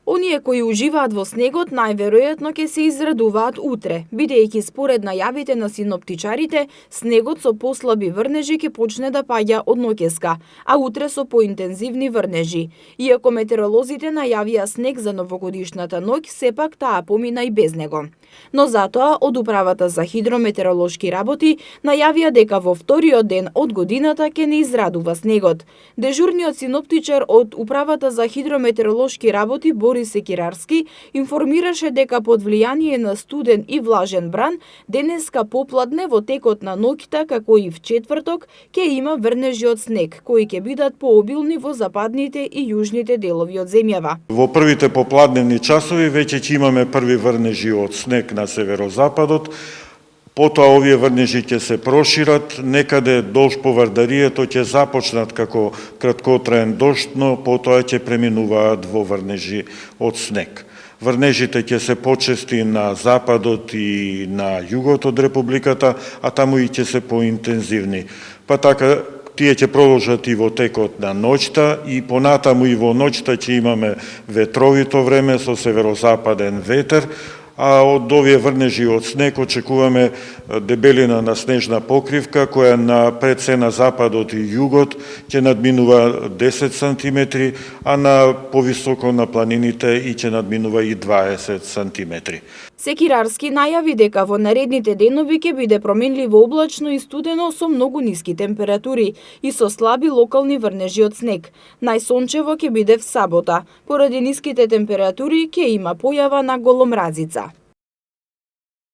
Оние кои уживаат во снегот најверојатно ќе се израдуваат утре, бидејќи според најавите на синоптичарите, снегот со послаби врнежи ќе почне да паѓа од ноќеска, а утре со поинтензивни врнежи. Иако метеоролозите најавија снег за новогодишната ноќ, сепак таа помина и без него. Но затоа од Управата за хидрометеоролошки работи најавија дека во вториот ден од годината ќе не израдува снегот. Дежурниот синоптичар од Управата за хидрометеоролошки работи Борис Секирарски информираше дека под влијание на студен и влажен бран денеска попладне во текот на ноќта како и в четврток ќе има врнежи од снег кои ќе бидат пообилни во западните и јужните делови од земјава. Во првите попладневни часови веќе ќе имаме први врнежи од снег на северозападот. Потоа овие врнежи ќе се прошират, некаде долж по Вардарието ќе започнат како краткотраен дожд, но потоа ќе преминуваат во врнежи од снег. Врнежите ќе се почести на западот и на југот од Републиката, а таму и ќе се поинтензивни. Па така, тие ќе продолжат и во текот на ноќта и понатаму и во ноќта ќе имаме ветровито време со северозападен ветер, а од овие врнежи од снег очекуваме дебелина на снежна покривка која на пред се на западот и југот ќе надминува 10 сантиметри, а на повисоко на планините и ќе надминува и 20 сантиметри. Секирарски најави дека во наредните денови ќе биде променливо облачно и студено со многу ниски температури и со слаби локални врнежи од снег. Најсончево ќе биде в сабота. Поради ниските температури ќе има појава на голомразица.